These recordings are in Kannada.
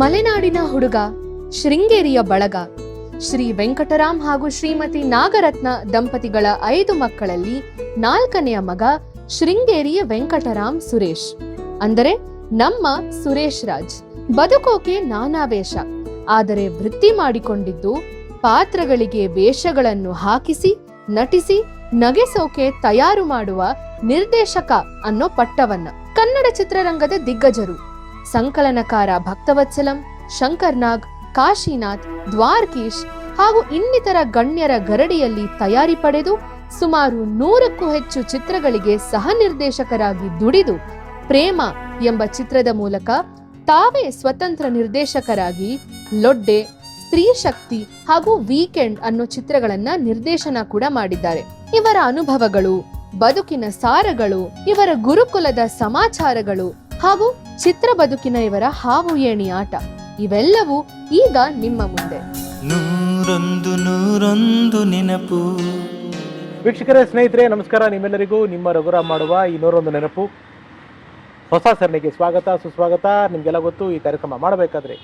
ಮಲೆನಾಡಿನ ಹುಡುಗ, ಶೃಂಗೇರಿಯ ಬಳಗ, ಶ್ರೀ ವೆಂಕಟರಾಮ್ ಹಾಗೂ ಶ್ರೀಮತಿ ನಾಗರತ್ನ ದಂಪತಿಗಳ 5 ಮಕ್ಕಳಲ್ಲಿ 4ನೆಯ ಮಗ ಶೃಂಗೇರಿಯ ವೆಂಕಟರಾಮ್ ಸುರೇಶ್, ಅಂದರೆ ನಮ್ಮ ಸುರೇಶ್ ರಾಜ್. ಬದುಕೋಕೆ ನಾನಾ ವೇಷ, ಆದರೆ ವೃತ್ತಿ ಮಾಡಿಕೊಂಡಿದ್ದು ಪಾತ್ರಗಳಿಗೆ ವೇಷಗಳನ್ನು ಹಾಕಿಸಿ ನಟಿಸಿ ನಗೆಸೋಕೆ ತಯಾರು ಮಾಡುವ ನಿರ್ದೇಶಕ ಅನ್ನೋ ಪಟ್ಟವನ್ನ. ಕನ್ನಡ ಚಿತ್ರರಂಗದ ದಿಗ್ಗಜರು ಸಂಕಲನಕಾರ ಭಕ್ತವತ್ಸಲಂ, ಶಂಕರ್ ನಾಗ್, ಕಾಶಿನಾಥ್, ದ್ವಾರಕೀಶ್ ಹಾಗೂ ಇನ್ನಿತರ ಗಣ್ಯರ ಗರಡಿಯಲ್ಲಿ ತಯಾರಿ ಪಡೆದು ಸುಮಾರು 100ಕ್ಕೂ ಹೆಚ್ಚು ಚಿತ್ರಗಳಿಗೆ ಸಹ ನಿರ್ದೇಶಕರಾಗಿ ದುಡಿದು ಪ್ರೇಮ ಎಂಬ ಚಿತ್ರದ ಮೂಲಕ ತಾವೇ ಸ್ವತಂತ್ರ ನಿರ್ದೇಶಕರಾಗಿ ಲೊಡ್ಡೆ, ಸ್ತ್ರೀ ಶಕ್ತಿ ಹಾಗೂ ವೀಕೆಂಡ್ ಅನ್ನೋ ಚಿತ್ರಗಳನ್ನ ನಿರ್ದೇಶನ ಕೂಡ ಮಾಡಿದ್ದಾರೆ. ಇವರ ಅನುಭವಗಳು, ಬದುಕಿನ ಸಾರಗಳು, ಇವರ ಗುರುಕುಲದ ಸಮಾಚಾರಗಳು ಹಾಗೂ ಚಿತ್ರ ಬದುಕಿನ ಇವರ ಹಾವು ಏಣಿ ಆಟ ಇವೆಲ್ಲವೂ ಈಗ ನಿಮ್ಮ ಮುಂದೆ. ನೂರೊಂದು ನೆನಪು. ವೀಕ್ಷಕರೇ, ಸ್ನೇಹಿತರೆ, ನಮಸ್ಕಾರ. ನಿಮ್ಮೆಲ್ಲರಿಗೂ ನಿಮ್ಮ ರಘುರಾಮ್ ಮಾಡುವ ಈ 101 ನೆನಪು ಹೊಸ ಸರಣಿಗೆ ಸ್ವಾಗತ, ಸುಸ್ವಾಗತ. ನಿಮಗೆಲ್ಲ ಗೊತ್ತು, ಈ ಕಾರ್ಯಕ್ರಮ ಮಾಡಬೇಕಾದ್ರೆ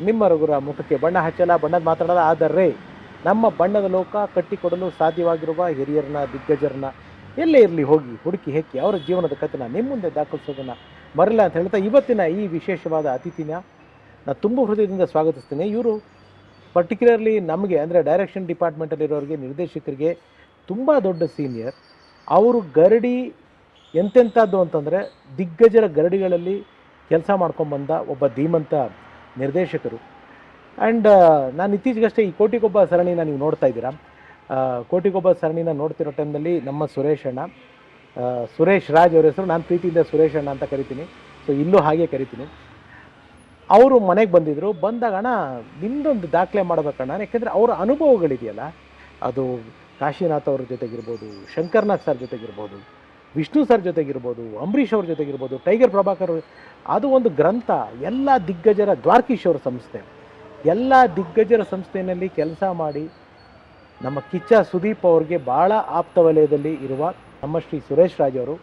ನಿಮ್ಮ ರಘುರಾಮ್ ಮುಖಕ್ಕೆ ಬಣ್ಣ ಹಚ್ಚಲ್ಲ, ಬಣ್ಣದ ಮಾತಾಡಲ್ಲ. ಆದರೆ ನಮ್ಮ ಬಣ್ಣದ ಲೋಕ ಕಟ್ಟಿಕೊಡಲು ಸಾಧ್ಯವಾಗಿರುವ ಹಿರಿಯರನ್ನ, ದಿಗ್ಗಜರನ್ನ ಎಲ್ಲೇ ಇರಲಿ ಹೋಗಿ ಹುಡುಕಿ ಹೆಕ್ಕಿ ಅವರ ಜೀವನದ ಕಥೆನ ನಿಮ್ಮ ಮುಂದೆ ದಾಖಲಿಸೋದನ್ನು ಮರಲ್ಲ ಅಂತ ಹೇಳ್ತಾ, ಇವತ್ತಿನ ಈ ವಿಶೇಷವಾದ ಅತಿಥಿನ ನಾನು ತುಂಬ ಹೃದಯದಿಂದ ಸ್ವಾಗತಿಸ್ತೀನಿ. ಇವರು ಪರ್ಟಿಕ್ಯುಲರ್ಲಿ ನಮಗೆ, ಅಂದರೆ ಡೈರೆಕ್ಷನ್ ಡಿಪಾರ್ಟ್ಮೆಂಟಲ್ಲಿರೋರಿಗೆ, ನಿರ್ದೇಶಕರಿಗೆ ತುಂಬ ದೊಡ್ಡ ಸೀನಿಯರ್. ಅವರು ಗರಡಿ ಎಂತೆಂಥದ್ದು ಅಂತಂದರೆ ದಿಗ್ಗಜರ ಗರಡಿಗಳಲ್ಲಿ ಕೆಲಸ ಮಾಡ್ಕೊಂಬಂದ ಒಬ್ಬ ಧೀಮಂತ ನಿರ್ದೇಶಕರು. ಆ್ಯಂಡ್ ನಾನು ಇತ್ತೀಚೆಗಷ್ಟೇ ಈ ಕೋಟಿಗೊಬ್ಬ ಸರಣಿನ ನೀವು ನೋಡ್ತಾ ಇದ್ದೀರಾ. ಕೋಟಿಗೊಬ್ಬ ಸರಣಿನ ನೋಡ್ತಿರೋ ಟೈಮ್ನಲ್ಲಿ ನಮ್ಮ ಸುರೇಶ್ ಅಣ್ಣ, ಸುರೇಶ್ ರಾಜ್ ಅವರ ಹೆಸರು, ನಾನು ಪ್ರೀತಿಯಿಂದ ಸುರೇಶ್ ಅಣ್ಣ ಅಂತ ಕರಿತೀನಿ. ಸೊ ಇಲ್ಲೂ ಹಾಗೆ ಕರಿತೀನಿ. ಅವರು ಮನೆಗೆ ಬಂದಿದ್ದರು. ಬಂದಾಗ ಅಣ್ಣ ನಿಮ್ಮದೊಂದು ದಾಖಲೆ ಮಾಡಬೇಕಣ್ಣ, ಯಾಕೆಂದರೆ ಅವರ ಅನುಭವಗಳಿದೆಯಲ್ಲ, ಅದು ಕಾಶಿನಾಥ್ ಅವ್ರ ಜೊತೆಗಿರ್ಬೋದು, ಶಂಕರ್ನಾಥ್ ಸರ್ ಜೊತೆಗಿರ್ಬೋದು, ವಿಷ್ಣು ಸರ್ ಜೊತೆಗಿರ್ಬೋದು, ಅಂಬರೀಷ್ ಅವ್ರ ಜೊತೆಗಿರ್ಬೋದು, ಟೈಗರ್ ಪ್ರಭಾಕರ್, ಅದು ಒಂದು ಗ್ರಂಥ. ಎಲ್ಲ ದಿಗ್ಗಜರ, ದ್ವಾರಕೀಶ್ ಅವರ ಸಂಸ್ಥೆ, ಎಲ್ಲ ದಿಗ್ಗಜರ ಸಂಸ್ಥೆಯಲ್ಲಿ ಕೆಲಸ ಮಾಡಿ ನಮ್ಮ ಕಿಚ್ಚ ಸುದೀಪ್ ಅವ್ರಿಗೆ ಭಾಳ ಆಪ್ತ ವಲಯದಲ್ಲಿ ಇರುವ ನಮ್ಮ ಶ್ರೀ ಸುರೇಶ್ ರಾಜ್ ಅವರು,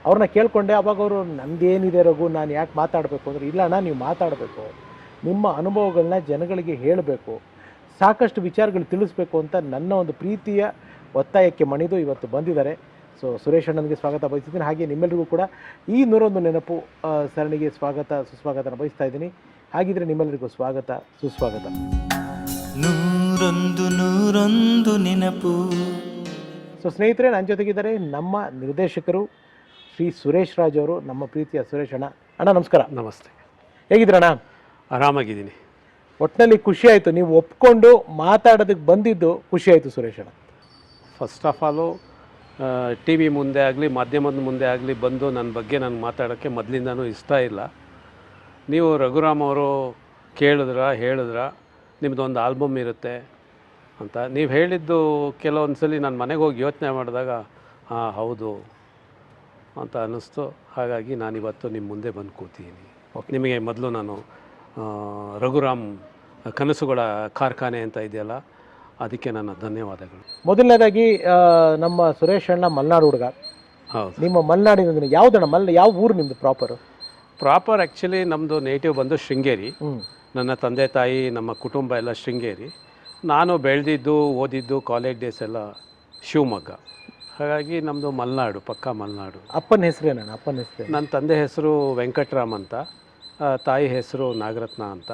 ಅವ್ರನ್ನ ಕೇಳಿಕೊಂಡೆ. ಅವಾಗ ಅವರು, ನಂದೇನಿದೆ ರಘು, ನಾನು ಯಾಕೆ ಮಾತಾಡಬೇಕು ಅಂದರೆ, ಇಲ್ಲ ಅಣ್ಣ ನೀವು ಮಾತಾಡಬೇಕು, ನಿಮ್ಮ ಅನುಭವಗಳನ್ನ ಜನಗಳಿಗೆ ಹೇಳಬೇಕು, ಸಾಕಷ್ಟು ವಿಚಾರಗಳು ತಿಳಿಸ್ಬೇಕು ಅಂತ ನನ್ನ ಒಂದು ಪ್ರೀತಿಯ ಒತ್ತಾಯಕ್ಕೆ ಮಣಿದು ಇವತ್ತು ಬಂದಿದ್ದಾರೆ. ಸೊ ಸುರೇಶ್ ಅಣ್ಣನಿಗೆ ಸ್ವಾಗತ ಬಯಸ್ತಿದ್ದೀನಿ. ಹಾಗೆ ನಿಮ್ಮೆಲ್ಲರಿಗೂ ಕೂಡ ಈ 101 ನೆನಪು ಸರಣಿಗೆ ಸ್ವಾಗತ, ಸುಸ್ವಾಗತನ ಬಯಸ್ತಾ ಇದ್ದೀನಿ. ಹಾಗಿದ್ರೆ ನಿಮ್ಮೆಲ್ಲರಿಗೂ ಸ್ವಾಗತ, ಸುಸ್ವಾಗತ. ನೂರೊಂದು ನೆನಪು. ಸೊ ಸ್ನೇಹಿತರೆ, ನನ್ನ ಜೊತೆಗಿದ್ದಾರೆ ನಮ್ಮ ನಿರ್ದೇಶಕರು ಶ್ರೀ ಸುರೇಶ್ ರಾಜ್ ಅವರು, ನಮ್ಮ ಪ್ರೀತಿಯ ಸುರೇಶ್ ಅಣ್ಣ. ಅಣ್ಣ ನಮಸ್ಕಾರ. ನಮಸ್ತೆ. ಹೇಗಿದ್ದೀರಣ್ಣ? ಆರಾಮಾಗಿದ್ದೀನಿ. ಒಟ್ಟಿನಲ್ಲಿ ಖುಷಿ ಆಯಿತು, ನೀವು ಒಪ್ಕೊಂಡು ಮಾತಾಡೋದಕ್ಕೆ ಬಂದಿದ್ದು ಖುಷಿ ಆಯಿತು ಸುರೇಶ್ ಅಣ್ಣ. First of all T V ಮುಂದೆ ಆಗಲಿ, ಮಾಧ್ಯಮದ ಮುಂದೆ ಆಗಲಿ ಬಂದು ನನ್ನ ಬಗ್ಗೆ ನನಗೆ ಮಾತಾಡೋಕ್ಕೆ ಮೊದಲಿಂದನೂ ಇಷ್ಟ ಇಲ್ಲ. ನೀವು ರಘುರಾಮ್ ಅವರು ಹೇಳಿದ್ರ ನಿಮ್ಮದೊಂದು ಆಲ್ಬಮ್ ಇರುತ್ತೆ ಅಂತ ನೀವು ಹೇಳಿದ್ದು ಕೆಲವೊಂದು ಸಲ ನಾನು ಮನೆಗೆ ಹೋಗಿ ಯೋಚನೆ ಮಾಡಿದಾಗ ಹಾಂ ಹೌದು ಅಂತ ಅನ್ನಿಸ್ತು. ಹಾಗಾಗಿ ನಾನಿವತ್ತು ನಿಮ್ಮ ಮುಂದೆ ಬಂದು ಕೂತಿದ್ದೀನಿ. ನಿಮಗೆ ಮೊದಲು ನಾನು ರಘುರಾಮ್ ಕನಸುಗಳ ಕಾರ್ಖಾನೆ ಅಂತ ಇದೆಯಲ್ಲ, ಅದಕ್ಕೆ ನನ್ನ ಧನ್ಯವಾದಗಳು. ಮೊದಲನೇದಾಗಿ ನಮ್ಮ ಸುರೇಶ್ ಅಣ್ಣ ಮಲೆನಾಡು ಹುಡುಗ. ಹೌದು. ನಿಮ್ಮ ಮಲೆನಾಡಿನ ಯಾವುದಣ್ಣ, ಯಾವ ಊರು ನಿಮ್ಮದು ಪ್ರಾಪರ್ ಆ್ಯಕ್ಚುಲಿ ನಮ್ಮದು ನೇಟಿವ್ ಬಂದು ಶೃಂಗೇರಿ. ನನ್ನ ತಂದೆ ತಾಯಿ, ನಮ್ಮ ಕುಟುಂಬ ಎಲ್ಲ ಶೃಂಗೇರಿ. ನಾನು ಬೆಳೆದಿದ್ದು, ಓದಿದ್ದು, ಕಾಲೇಜ್ ಡೇಸ್ ಎಲ್ಲ ಶಿವಮೊಗ್ಗ. ಹಾಗಾಗಿ ನಮ್ಮದು ಮಲೆನಾಡು, ಪಕ್ಕ ಮಲೆನಾಡು. ಅಪ್ಪನ ಹೆಸರೇನಣ್ಣ? ಅಪ್ಪನ ಹೆಸರು? ನನ್ನ ತಂದೆ ಹೆಸರು ವೆಂಕಟರಾಮ್ ಅಂತ, ತಾಯಿ ಹೆಸರು ನಾಗರತ್ನ ಅಂತ.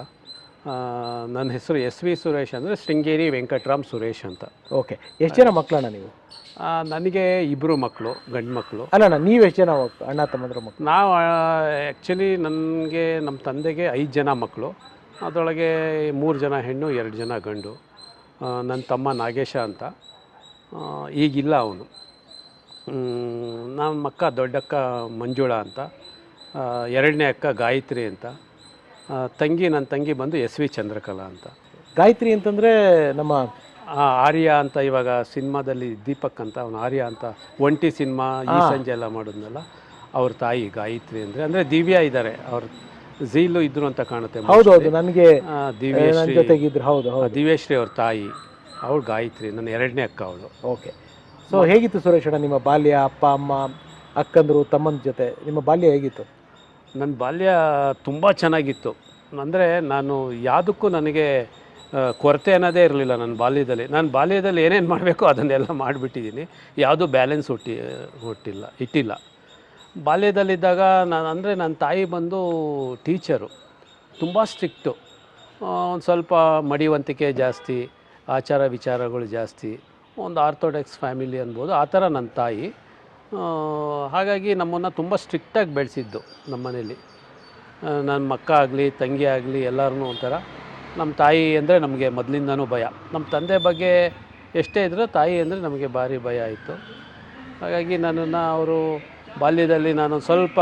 ನನ್ನ ಹೆಸರು ಎಸ್ ವಿ ಸುರೇಶ್, ಅಂದರೆ ಶೃಂಗೇರಿ ವೆಂಕಟರಾಮ್ ಸುರೇಶ್ ಅಂತ. ಓಕೆ. ಎಷ್ಟು ಜನ ಮಕ್ಕಳಣ್ಣ ನೀವು? ನನಗೆ 2 ಮಕ್ಕಳು, ಗಂಡು ಮಕ್ಕಳು. ಅಲ್ಲಣ್ಣ, ನೀವು ಎಷ್ಟು ಜನ ಅಣ್ಣ ತಮ್ಮಂದ್ರ ಮಕ್ಕಳು? ನಾವು ಆ್ಯಕ್ಚುಲಿ ನನಗೆ, ನಮ್ಮ ತಂದೆಗೆ 5 ಜನ ಮಕ್ಕಳು. ಅದರೊಳಗೆ 3 ಜನ ಹೆಣ್ಣು, 2 ಜನ ಗಂಡು. ನನ್ನ ತಮ್ಮ ನಾಗೇಶ ಅಂತ, ಈಗಿಲ್ಲ ಅವನು. ನಮ್ಮ ಅಕ್ಕ, ದೊಡ್ಡಕ್ಕ ಮಂಜುಳಾ ಅಂತ, 2ನೇ ಅಕ್ಕ ಗಾಯತ್ರಿ ಅಂತ, ನನ್ನ ತಂಗಿ ಬಂದು ಎಸ್ ವಿ ಚಂದ್ರಕಲಾ ಅಂತ. ಗಾಯತ್ರಿ ಅಂತಂದರೆ ನಮ್ಮ ಆರ್ಯ ಅಂತ, ಇವಾಗ ಸಿನಿಮಾದಲ್ಲಿ ದೀಪಕ್ ಅಂತ, ಅವನು ಆರ್ಯ ಅಂತ ಒಂಟಿ ಸಿನಿಮಾ ಈ ಸಂಜೆ ಎಲ್ಲ ಮಾಡೋದ್ನಲ್ಲ, ಅವ್ರ ತಾಯಿ ಗಾಯತ್ರಿ. ಅಂದರೆ ದಿವ್ಯಾ ಇದ್ದಾರೆ, ಅವ್ರ ಝೀಲು ಇದ್ರು ಅಂತ ಕಾಣುತ್ತೆ. ಹೌದೌದು, ನನಗೆ ದಿವ್ಯಶ್ರೀ ಜೊತೆಗಿದ್ರು. ಹೌದು ಹೌದು, ದಿವ್ಯಶ್ರೀ ಅವ್ರ ತಾಯಿ, ಅವಳು ಗಾಯತ್ರಿ, ನನ್ನ 2ನೇ ಅಕ್ಕ ಅವಳು. ಓಕೆ. ಸೊ ಹೇಗಿತ್ತು ಸುರೇಶ್ ಅಣ್ಣ ನಿಮ್ಮ ಬಾಲ್ಯ? ಅಪ್ಪ ಅಮ್ಮ ಅಕ್ಕಂದರು ತಮ್ಮನ ಜೊತೆ ನಿಮ್ಮ ಬಾಲ್ಯ ಹೇಗಿತ್ತು? ನನ್ನ ಬಾಲ್ಯ ತುಂಬ ಚೆನ್ನಾಗಿತ್ತು. ಅಂದರೆ ನಾನು ಯಾವುದಕ್ಕೂ ನನಗೆ ಕೊರತೆ ಅನ್ನೋದೇ ಇರಲಿಲ್ಲ ನನ್ನ ಬಾಲ್ಯದಲ್ಲಿ. ನಾನು ಬಾಲ್ಯದಲ್ಲಿ ಏನೇನು ಮಾಡಬೇಕು ಅದನ್ನೆಲ್ಲ ಮಾಡಿಬಿಟ್ಟಿದ್ದೀನಿ. ಯಾವುದೂ ಬ್ಯಾಲೆನ್ಸ್ ಇಟ್ಟಿಲ್ಲ. ಬಾಲ್ಯದಲ್ಲಿದ್ದಾಗ ನನ್ನ ತಾಯಿ ಬಂದು ಟೀಚರು, ತುಂಬ ಸ್ಟ್ರಿಕ್ಟು. ಒಂದು ಸ್ವಲ್ಪ ಮಡಿವಂತಿಕೆ ಜಾಸ್ತಿ, ಆಚಾರ ವಿಚಾರಗಳು ಜಾಸ್ತಿ, ಒಂದು ಆರ್ಥೋಡಾಕ್ಸ್ ಫ್ಯಾಮಿಲಿ ಅನ್ಬೋದು. ಆ ಥರ ನನ್ನ ತಾಯಿ. ಹಾಗಾಗಿ ನಮ್ಮನ್ನು ತುಂಬ ಸ್ಟ್ರಿಕ್ಟಾಗಿ ಬೆಳೆಸಿದ್ದು ನಮ್ಮ ಮನೇಲಿ. ನನ್ನ ಅಕ್ಕ ಆಗಲಿ ತಂಗಿ ಆಗಲಿ ಎಲ್ಲರೂ ಒಂಥರ. ನಮ್ಮ ತಾಯಿ ಅಂದರೆ ನಮಗೆ ಮೊದಲಿಂದನೂ ಭಯ. ನಮ್ಮ ತಂದೆ ಬಗ್ಗೆ ಎಷ್ಟೇ ಇದ್ದರೂ ತಾಯಿ ಅಂದರೆ ನಮಗೆ ಭಾರಿ ಭಯ ಆಯಿತು. ಹಾಗಾಗಿ ನನ್ನನ್ನು ಅವರು ಬಾಲ್ಯದಲ್ಲಿ ನಾನು ಸ್ವಲ್ಪ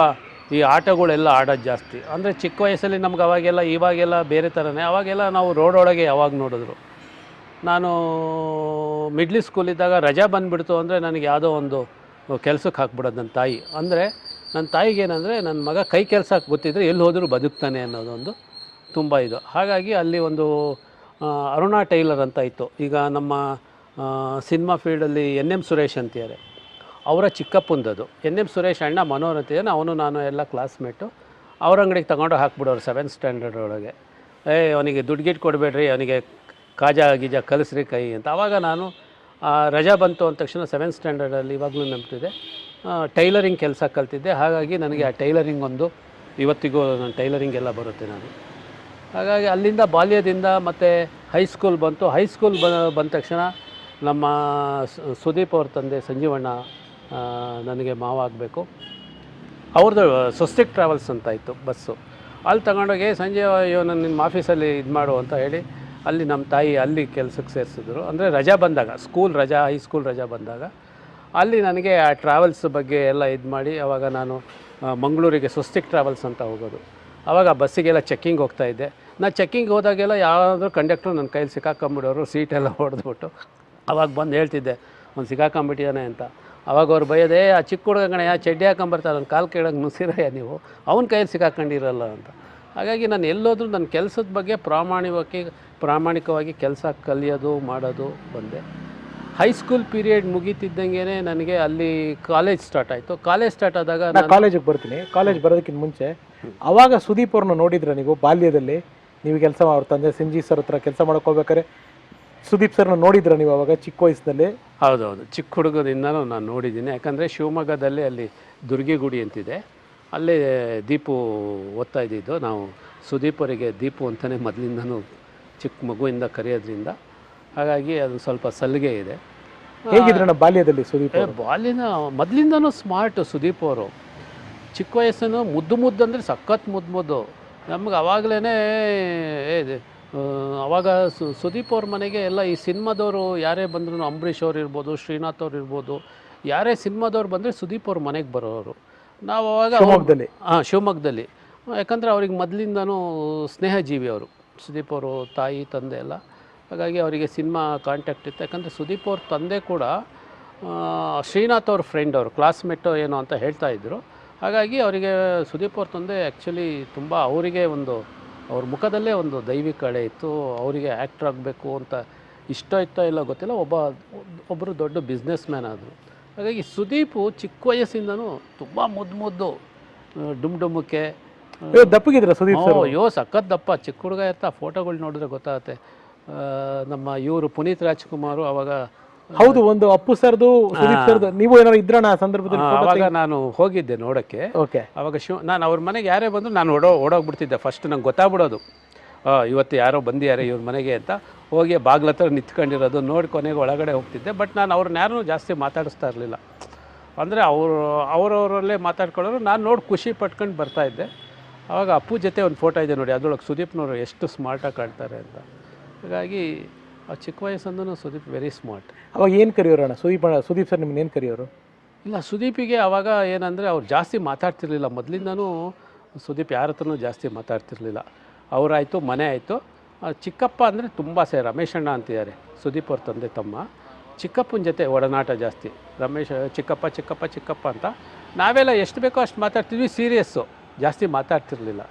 ಈ ಆಟಗಳೆಲ್ಲ ಆಡೋದು ಜಾಸ್ತಿ. ಅಂದರೆ ಚಿಕ್ಕ ವಯಸ್ಸಲ್ಲಿ ನಮ್ಗೆ ಅವಾಗೆಲ್ಲ ಇವಾಗೆಲ್ಲ ಬೇರೆ ಥರನೇ. ಅವಾಗೆಲ್ಲ ನಾವು ರೋಡೊಳಗೆ ಯಾವಾಗ ನೋಡಿದ್ರು. ನಾನು ಮಿಡ್ಲ್ ಸ್ಕೂಲಿದ್ದಾಗ ರಜಾ ಬಂದುಬಿಡ್ತು ಅಂದರೆ ನನಗೆ ಯಾವುದೋ ಒಂದು ಕೆಲಸಕ್ಕೆ ಹಾಕ್ಬಿಡೋದು ನನ್ನ ತಾಯಿ. ಅಂದರೆ ನನ್ನ ತಾಯಿಗೆ ಏನಂದರೆ ನನ್ನ ಮಗ ಕೈ ಕೆಲಸಕ್ಕೆ ಗೊತ್ತಿದ್ದರೆ ಎಲ್ಲಿ ಹೋದರೂ ಬದುಕ್ತಾನೆ ಅನ್ನೋದೊಂದು ತುಂಬ ಇದು. ಹಾಗಾಗಿ ಅಲ್ಲಿ ಒಂದು ಅರುಣಾ ಟೈಲರ್ ಅಂತ ಇತ್ತು. ಈಗ ನಮ್ಮ ಸಿನಿಮಾ ಫೀಲ್ಡಲ್ಲಿ ಎನ್ ಸುರೇಶ್ ಅಂತಿದ್ದಾರೆ, ಅವರ ಚಿಕ್ಕಪ್ಪಂದದು. ಎನ್ ಸುರೇಶ್ ಅಣ್ಣ ಮನೋಹರ್ ಅಂತಿದ್ದಾನೆ, ಅವನು ನಾನು ಎಲ್ಲ ಕ್ಲಾಸ್ಮೇಟು. ಅವ್ರ ಅಂಗಡಿಗೆ ತಗೊಂಡು ಹಾಕ್ಬಿಡೋರು 7th ಸ್ಟ್ಯಾಂಡರ್ಡ್ ಒಳಗೆ. ಅವನಿಗೆ ದುಡ್ಡು ಗಿಟ್ಟು ಕೊಡಬೇಡ್ರಿ, ಅವನಿಗೆ ಕಾಜಾ ಗೀಜಾ ಕಲಿಸ್ರಿ ಕೈ ಅಂತ. ಆವಾಗ ನಾನು ರಜಾ ಬಂತು ಅಂದ ತಕ್ಷಣ 7th ಸ್ಟ್ಯಾಂಡರ್ಡಲ್ಲಿ ಇವಾಗಲೂ ನೆನಪಿದೆ, ಟೈಲರಿಂಗ್ ಕೆಲಸ ಕಲ್ತಿದ್ದೆ. ಹಾಗಾಗಿ ನನಗೆ ಆ ಟೈಲರಿಂಗ್ ಒಂದು ಇವತ್ತಿಗೂ ನಾನು ಟೈಲರಿಂಗ್ ಎಲ್ಲ ಬರುತ್ತೆ ನಾನು. ಹಾಗಾಗಿ ಅಲ್ಲಿಂದ ಬಾಲ್ಯದಿಂದ ಮತ್ತು ಹೈಸ್ಕೂಲ್ ಬಂತು. ಹೈಸ್ಕೂಲ್ ಬಂದ ತಕ್ಷಣ ನಮ್ಮ ಸುದೀಪ್ ಅವ್ರ ತಂದೆ ಸಂಜೀವಣ್ಣ ನನಗೆ ಮಾವ ಆಗಬೇಕು. ಅವ್ರದ್ದು ಸ್ವಸ್ತಿಕ್ ಟ್ರಾವೆಲ್ಸ್ ಅಂತ ಇತ್ತು ಬಸ್ಸು. ಅಲ್ಲಿ ತಗೊಂಡೋಗಿ ಸಂಜೆ ನಾನು ನಿಮ್ಮ ಆಫೀಸಲ್ಲಿ ಇದು ಮಾಡು ಅಂತ ಹೇಳಿ ಅಲ್ಲಿ ನಮ್ಮ ತಾಯಿ ಅಲ್ಲಿ ಕೆಲಸಕ್ಕೆ ಸೇರಿಸಿದ್ರು. ಅಂದರೆ ರಜಾ ಬಂದಾಗ, ಸ್ಕೂಲ್ ರಜಾ, ಹೈಸ್ಕೂಲ್ ರಜಾ ಬಂದಾಗ ಅಲ್ಲಿ ನನಗೆ ಆ ಟ್ರಾವೆಲ್ಸ್ ಬಗ್ಗೆ ಎಲ್ಲ ಇದು ಮಾಡಿ, ಆವಾಗ ನಾನು ಮಂಗಳೂರಿಗೆ ಸ್ವಸ್ತಿಕ್ ಟ್ರಾವೆಲ್ಸ್ ಅಂತ ಹೋಗೋದು. ಆವಾಗ ಬಸ್ಸಿಗೆಲ್ಲ ಚೆಕ್ಕಿಂಗ್ ಹೋಗ್ತಾಯಿದ್ದೆ. ನಾನು ಚೆಕ್ಕಿಂಗ್ ಹೋದಾಗೆಲ್ಲ ಯಾರಾದರೂ ಕಂಡಕ್ಟ್ರು ನನ್ನ ಕೈಲಿ ಸಿಕ್ಕಾಕೊಂಬಿಡೋರು, ಸೀಟೆಲ್ಲ ಹೊಡೆದ್ಬಿಟ್ಟು. ಅವಾಗ ಬಂದು ಹೇಳ್ತಿದ್ದೆ ಒಂದು ಸಿಕ್ಕಾಕೊಂಬಿಟ್ಟಿದ್ದಾನೆ ಅಂತ. ಅವಾಗ ಅವ್ರು ಬೈಯೋದೇ, ಆ ಚಿಕ್ಕ ಹುಡುಗ ಕಣೆ, ಚಡ್ಡಿ ಹಾಕೊಂಬರ್ತಾರೆ, ನನ್ನ ಕಾಲು ಕೆಳಗೆ ನುಸಿರಯ್ಯ ನೀವು, ಅವನ ಕೈಯಲ್ಲಿ ಸಿಕ್ಕಾಕೊಂಡಿರಲ್ಲ ಅಂತ. ಹಾಗಾಗಿ ನಾನು ಎಲ್ಲೋದ್ರೂ ನನ್ನ ಕೆಲಸದ ಬಗ್ಗೆ ಪ್ರಾಮಾಣಿಕವಾಗಿ ಕೆಲಸ ಕಲಿಯೋದು ಮಾಡೋದು ಬಂದೆ. ಹೈಸ್ಕೂಲ್ ಪೀರಿಯಡ್ ಮುಗೀತಿದ್ದಂಗೆ ನನಗೆ ಅಲ್ಲಿ ಕಾಲೇಜ್ ಸ್ಟಾರ್ಟ್ ಆಯಿತು. ಕಾಲೇಜ್ ಸ್ಟಾರ್ಟ್ ಆದಾಗ ನಾನು ಕಾಲೇಜಿಗೆ ಬರ್ತೀನಿ. ಕಾಲೇಜ್ ಬರೋದಕ್ಕಿಂತ ಮುಂಚೆ ಆವಾಗ ಸುದೀಪ್ ಅವ್ರನ್ನ ನೋಡಿದ್ರೆ ನೀವು ಬಾಲ್ಯದಲ್ಲಿ? ನೀವು ಕೆಲಸ ಅವ್ರ ತಂದೆ ಸಂಜೀವ್ ಸರ್ ಹತ್ರ ಕೆಲಸ ಮಾಡ್ಕೋಬೇಕಾದ್ರೆ ಸುದೀಪ್ ಸರ್ನ ನೋಡಿದ್ರ ನೀವು ಅವಾಗ ಚಿಕ್ಕ ವಯಸ್ಸಿನಲ್ಲಿ? ಹೌದೌದು, ಚಿಕ್ಕ ಹುಡುಗದಿಂದನೂ ನಾನು ನೋಡಿದ್ದೀನಿ. ಯಾಕಂದರೆ ಶಿವಮೊಗ್ಗದಲ್ಲಿ ಅಲ್ಲಿ ದುರ್ಗಿಗುಡಿ ಅಂತಿದೆ, ಅಲ್ಲೇ ದೀಪು ಓದ್ತಾ ಇದ್ದಿದ್ದು. ನಾವು ಸುದೀಪರಿಗೆ ದೀಪು ಅಂತಲೇ ಮೊದಲಿಂದನೂ ಚಿಕ್ಕ ಮಗುವಿಂದ ಕರೆಯೋದ್ರಿಂದ ಹಾಗಾಗಿ ಅದು ಸ್ವಲ್ಪ ಸಲಿಗೆ ಇದೆ. ಹೇಗಿದ್ರಣ್ಣ ಬಾಲ್ಯದಲ್ಲಿ ಸುದೀಪ್? ಬಾಲ್ಯನ ಮೊದಲಿಂದನೂ ಸ್ಮಾರ್ಟು ಸುದೀಪ್ ಅವರು. ಚಿಕ್ಕ ವಯಸ್ಸನ್ನು ಮುದ್ದು ಅಂದರೆ ಸಖತ್ ಮುದ್ದು. ನಮ್ಗೆ ಆವಾಗಲೇ ಅವಾಗ ಸುದೀಪ್ ಅವ್ರ ಮನೆಗೆ ಎಲ್ಲ ಈ ಸಿನಿಮಾದವರು ಯಾರೇ ಬಂದ್ರು, ಅಂಬರೀಷ್ ಅವ್ರು ಇರ್ಬೋದು, ಶ್ರೀನಾಥ್ ಅವ್ರು ಇರ್ಬೋದು, ಯಾರೇ ಸಿನಿಮಾದವ್ರು ಬಂದರೆ ಸುದೀಪ್ ಅವ್ರ ಮನೆಗೆ ಬರೋರು. ನಾವು ಅವಾಗ ಶಿವಮೊಗ್ಗದಲ್ಲಿ. ಯಾಕಂದರೆ ಅವ್ರಿಗೆ ಮೊದಲಿಂದನೂ ಸ್ನೇಹಜೀವಿ ಅವರು, ಸುದೀಪ್ ಅವರು ತಾಯಿ ತಂದೆ ಎಲ್ಲ. ಹಾಗಾಗಿ ಅವರಿಗೆ ಸಿನಿಮಾ ಕಾಂಟ್ಯಾಕ್ಟ್ ಇತ್ತು. ಯಾಕಂದರೆ ಸುದೀಪ್ ಅವ್ರ ತಂದೆ ಕೂಡ ಶ್ರೀನಾಥ್ ಅವ್ರ ಫ್ರೆಂಡ್, ಅವರು ಕ್ಲಾಸ್ಮೇಟು ಏನೋ ಅಂತ ಹೇಳ್ತಾಯಿದ್ರು. ಹಾಗಾಗಿ ಅವರಿಗೆ ಸುದೀಪ್ ಅವ್ರ ತಂದೆ ಆ್ಯಕ್ಚುಲಿ ತುಂಬ ಅವರಿಗೆ ಒಂದು ಅವ್ರ ಮುಖದಲ್ಲೇ ಒಂದು ದೈವಿಕ ಕಳೆ ಇತ್ತು. ಅವರಿಗೆ ಆ್ಯಕ್ಟ್ರ್ ಆಗಬೇಕು ಅಂತ ಇಷ್ಟ ಇತ್ತೋ ಇಲ್ಲ ಗೊತ್ತಿಲ್ಲ, ಒಬ್ಬರು ದೊಡ್ಡ ಬಿಸ್ನೆಸ್ ಮ್ಯಾನ್ ಆದರು. ಹಾಗಾಗಿ ಸುದೀಪು ಚಿಕ್ಕ ವಯಸ್ಸಿಂದನೂ ತುಂಬ ಮುದ್ದು ಡುಮ್ಡುಮ್ಮಕ್ಕೆ ದಪ್ಪಗಿದ್ರ ಸುದೀಪ್ ಸರ್? ಅಯ್ಯೋ ಸಖತ್ ದಪ್ಪ, ಚಿಕ್ಕ ಹುಡುಗ ಇರ್ತಾ. ಫೋಟೋಗಳು ನೋಡಿದ್ರೆ ಗೊತ್ತಾಗುತ್ತೆ. ನಮ್ಮ ಇವರು ಪುನೀತ್ ರಾಜ್ಕುಮಾರು ಅವಾಗ. ಹೌದು, ಒಂದು ಅಪ್ಪು ಸರ್ದು ಸುದೀಪ್ ಸರ್ದು ನೀವು ಏನಾದ್ರು ಇದ್ರಣ್ಣ ಆ ಸಂದರ್ಭದಲ್ಲಿ? ಅವಾಗ ನಾನು ಹೋಗಿದ್ದೆ ನೋಡೋಕ್ಕೆ. ಓಕೆ. ಅವಾಗ ನಾನು ಅವ್ರ ಮನೆಗೆ ಯಾರೇ ಬಂದರೂ ನಾನು ಓಡೋಗ್ಬಿಡ್ತಿದ್ದೆ. ಫಸ್ಟ್ ನಂಗೆ ಗೊತ್ತಾಗ್ಬಿಡೋದು, ಇವತ್ತು ಯಾರೋ ಬಂದಿದ್ದಾರೆ ಇವ್ರ ಮನೆಗೆ ಅಂತ. ಹೋಗಿ ಬಾಗ್ಲ ಹತ್ರ ನಿಂತ್ಕೊಂಡಿರೋದು ನೋಡಿ ಕೊನೆಗೆ ಒಳಗಡೆ ಹೋಗ್ತಿದ್ದೆ. ಬಟ್ ನಾನು ಅವ್ರನ್ನ ಯಾರೂ ಜಾಸ್ತಿ ಮಾತಾಡಿಸ್ತಾ ಇರಲಿಲ್ಲ. ಅಂದರೆ ಅವರವರಲ್ಲೇ ಮಾತಾಡ್ಕೊಳ್ಳೋರು, ನಾನು ನೋಡಿ ಖುಷಿ ಪಟ್ಕೊಂಡು ಬರ್ತಾಯಿದ್ದೆ. ಆವಾಗ ಅಪ್ಪು ಜೊತೆ ಒಂದು ಫೋಟೋ ಇದೆ ನೋಡಿ, ಅದರೊಳಗೆ ಸುದೀಪ್ನವರು ಎಷ್ಟು ಸ್ಮಾರ್ಟಾಗಿ ಕಾಣ್ತಾರೆ ಅಂತ. ಹಾಗಾಗಿ ಆ ಚಿಕ್ಕ ವಯಸ್ಸಂದೂ ಸುದೀಪ್ ವೆರಿ ಸ್ಮಾರ್ಟ್. ಅವಾಗ ಏನು ಕರೆಯೋರಣ್ಣ ಸುದೀಪ್ ಸರ್ ನಿಮ್ಮನ್ನ ಏನು ಕರೆಯೋರು? ಇಲ್ಲ, ಸುದೀಪಿಗೆ ಆವಾಗ ಏನಂದರೆ ಅವ್ರು ಜಾಸ್ತಿ ಮಾತಾಡ್ತಿರ್ಲಿಲ್ಲ. ಮೊದಲಿಂದನೂ ಸುದೀಪ್ ಯಾರ ಹತ್ರನೂ ಜಾಸ್ತಿ ಮಾತಾಡ್ತಿರ್ಲಿಲ್ಲ. ಅವರಾಯಿತು, ಮನೆ ಆಯಿತು. ಚಿಕ್ಕಪ್ಪ ಅಂದರೆ ತುಂಬ ರಮೇಶ್ ಅಣ್ಣ ಅಂತಿದ್ದಾರೆ, ಸುದೀಪ್ ಅವ್ರ ತಂದೆ ತಮ್ಮ. ಚಿಕ್ಕಪ್ಪನ ಜೊತೆ ಒಡನಾಟ ಜಾಸ್ತಿ. ರಮೇಶ್ ಚಿಕ್ಕಪ್ಪ ಅಂತ. ನಾವೆಲ್ಲ ಎಷ್ಟು ಬೇಕೋ ಅಷ್ಟು ಮಾತಾಡ್ತಿದ್ವಿ, ಸೀರಿಯಸ್ಸು, ಜಾಸ್ತಿ ಮಾತಾಡ್ತಿರ್ಲಿಲ್ಲ.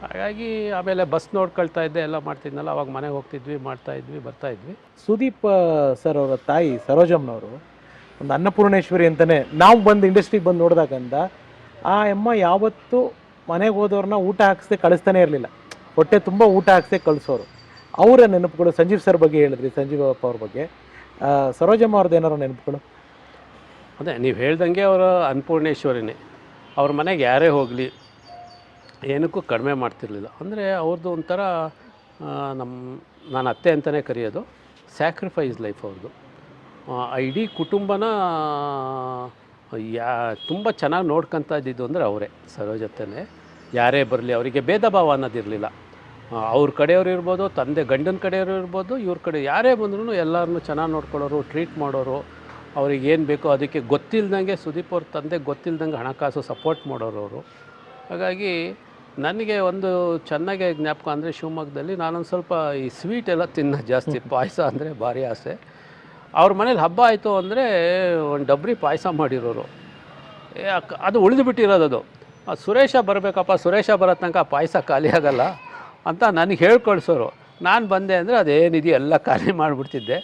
ಹಾಗಾಗಿ ಆಮೇಲೆ ಬಸ್ ನೋಡ್ಕೊಳ್ತಾ ಇದ್ದೆ, ಎಲ್ಲ ಮಾಡ್ತಿದ್ನಲ್ಲ. ಅವಾಗ ಮನೆಗೆ ಹೋಗ್ತಿದ್ವಿ, ಮಾಡ್ತಾಯಿದ್ವಿ, ಬರ್ತಾಯಿದ್ವಿ. ಸುದೀಪ್ ಸರ್ ಅವರ ತಾಯಿ ಸರೋಜಮ್ಮನವರು ಒಂದು ಅನ್ನಪೂರ್ಣೇಶ್ವರಿ ಅಂತಲೇ ನಾವು ಬಂದು ಇಂಡಸ್ಟ್ರಿಗೆ ಬಂದು ನೋಡಿದಾಗಂದ ಆ ಅಮ್ಮ ಯಾವತ್ತೂ ಮನೆಗೆ ಹೋದವ್ರನ್ನ ಊಟ ಹಾಕಿಸ್ದೆ ಕಳಿಸ್ತಾನೆ ಇರಲಿಲ್ಲ, ಹೊಟ್ಟೆ ತುಂಬ ಊಟ ಹಾಕಿಸ್ದೆ ಕಳಿಸೋರು. ಅವರ ನೆನಪುಗಳು ಸಂಜೀವ್ ಸರ್ ಬಗ್ಗೆ ಹೇಳಿದ್ರಿ, ಸಂಜೀವ್ ಅಪ್ಪ ಅವ್ರ ಬಗ್ಗೆ. ಸರೋಜಮ್ಮ ಅವ್ರದ್ದು ಏನಾರು ನೆನಪುಗಳು? ಅದೇ ನೀವು ಹೇಳ್ದಂಗೆ ಅವರ ಅನ್ನಪೂರ್ಣೇಶ್ವರಿನೇ. ಅವ್ರ ಮನೆಗೆ ಯಾರೇ ಹೋಗಲಿ ಏನಕ್ಕೂ ಕಡಿಮೆ ಮಾಡ್ತಿರ್ಲಿಲ್ಲ. ಅಂದರೆ ಅವ್ರದ್ದು ಒಂಥರ ನಾನು ಅತ್ತೆ ಅಂತಲೇ ಕರೆಯೋದು, ಸ್ಯಾಕ್ರಿಫೈಸ್ ಲೈಫ್ ಅವ್ರದ್ದು. ಇಡೀ ಕುಟುಂಬನ ತುಂಬ ಚೆನ್ನಾಗಿ ನೋಡ್ಕೊತಾ ಇದ್ದಿದ್ದು ಅಂದರೆ ಅವರೇ, ಸರೋಜತ್ತನೇ. ಯಾರೇ ಬರಲಿ ಅವರಿಗೆ ಭೇದ ಭಾವ ಅನ್ನೋದಿರಲಿಲ್ಲ. ಅವ್ರ ಕಡೆಯವರು ಇರ್ಬೋದು, ಗಂಡನ ಕಡೆಯವರು ಇರ್ಬೋದು, ಇವ್ರ ಕಡೆ ಯಾರೇ ಬಂದ್ರೂ ಎಲ್ಲರನ್ನೂ ಚೆನ್ನಾಗಿ ನೋಡ್ಕೊಳ್ಳೋರು, ಟ್ರೀಟ್ ಮಾಡೋರು. ಅವ್ರಿಗೆ ಏನು ಬೇಕೋ ಅದಕ್ಕೆ ಗೊತ್ತಿಲ್ದಂಗೆ, ಸುದೀಪ್ ಅವ್ರ ತಂದೆ ಗೊತ್ತಿಲ್ದಂಗೆ ಹಣಕಾಸು ಸಪೋರ್ಟ್ ಮಾಡೋರು ಅವರು. ಹಾಗಾಗಿ ನನಗೆ ಒಂದು ಚೆನ್ನಾಗೆ ಜ್ಞಾಪಕ ಅಂದರೆ ಶಿವಮೊಗ್ಗದಲ್ಲಿ ನಾನೊಂದು ಸ್ವಲ್ಪ ಈ ಸ್ವೀಟ್ ಎಲ್ಲ ತಿನ್ನೋದು ಜಾಸ್ತಿ. ಪಾಯಸ ಅಂದರೆ ಭಾರಿ ಆಸೆ. ಅವ್ರ ಮನೇಲಿ ಹಬ್ಬ ಆಯಿತು ಅಂದರೆ ಒಂದು ಡಬ್ರಿ ಪಾಯಸ ಮಾಡಿರೋರು. ಅದು ಉಳಿದು ಬಿಟ್ಟಿರೋದು. ಅದು ಸುರೇಶ ಬರಬೇಕಪ್ಪ, ಸುರೇಶ ಬರೋ ತನಕ ಪಾಯಸ ಖಾಲಿ ಆಗಲ್ಲ ಅಂತ ನನಗೆ ಹೇಳ್ಕೊಳ್ಸೋರು. ನಾನು ಬಂದೆ ಅಂದರೆ ಅದೇನಿದೆಯೋ ಎಲ್ಲ ಖಾಲಿ ಮಾಡಿಬಿಡ್ತಿದ್ದೆ.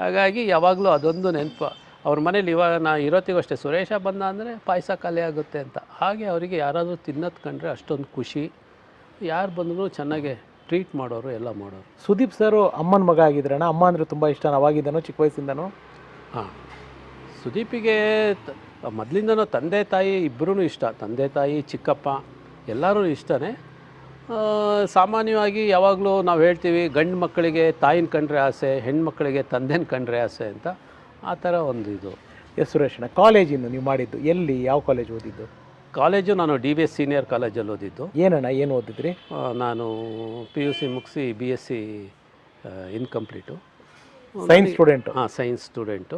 ಹಾಗಾಗಿ ಯಾವಾಗಲೂ ಅದೊಂದು ನೆನಪು. ಅವ್ರ ಮನೇಲಿ ಇವಾಗ ನಾನು ಇರೋತ್ತಿಗೂ ಅಷ್ಟೇ, ಸುರೇಶ ಬಂದ ಅಂದರೆ ಪಾಯಸ ಖಾಲಿ ಆಗುತ್ತೆ ಅಂತ. ಹಾಗೆ ಅವರಿಗೆ ಯಾರಾದರೂ ತಿನ್ನೋದು ಕಂಡ್ರೆ ಅಷ್ಟೊಂದು ಖುಷಿ. ಯಾರು ಬಂದರೂ ಚೆನ್ನಾಗೆ ಟ್ರೀಟ್ ಮಾಡೋರು, ಎಲ್ಲ ಮಾಡೋರು. ಸುದೀಪ್ ಸರು ಅಮ್ಮನ ಮಗ ಆಗಿದ್ರಣ್ಣ. ಅಮ್ಮ ಅಂದರೆ ತುಂಬ ಇಷ್ಟ ಅವಾಗಿದ್ದನೋ, ಚಿಕ್ಕ ವಯಸ್ಸಿಂದನೋ? ಹಾಂ, ಸುದೀಪಿಗೆ ಮೊದಲಿಂದನೂ ತಂದೆ ತಾಯಿ ಇಬ್ಬರೂ ಇಷ್ಟ. ತಂದೆ ತಾಯಿ, ಚಿಕ್ಕಪ್ಪ ಎಲ್ಲರೂ ಇಷ್ಟನೇ. ಸಾಮಾನ್ಯವಾಗಿ ಯಾವಾಗಲೂ ನಾವು ಹೇಳ್ತೀವಿ, ಗಂಡು ಮಕ್ಕಳಿಗೆ ತಾಯಿನ ಕಂಡ್ರೆ ಆಸೆ, ಹೆಣ್ಮಕ್ಳಿಗೆ ತಂದೆನ ಕಂಡ್ರೆ ಆಸೆ ಅಂತ. ಆ ಥರ ಒಂದು ಇದು. ಎಸ್ ಸುರೇಶಣ್ಣ, ಕಾಲೇಜಿನ್ನು ನೀವು ಮಾಡಿದ್ದು ಎಲ್ಲಿ, ಯಾವ ಕಾಲೇಜ್ ಓದಿದ್ದು? ಕಾಲೇಜು ನಾನು DBS ಸೀನಿಯರ್ ಕಾಲೇಜಲ್ಲಿ ಓದಿದ್ದು. ಏನಣ್ಣ, ಏನು ಓದಿದ್ರಿ? ನಾನು PUC ಮುಗಿಸಿ BSc ಇನ್ಕಂಪ್ಲೀಟು. Science student? ಹಾಂ, ಸೈನ್ಸ್ ಸ್ಟೂಡೆಂಟು.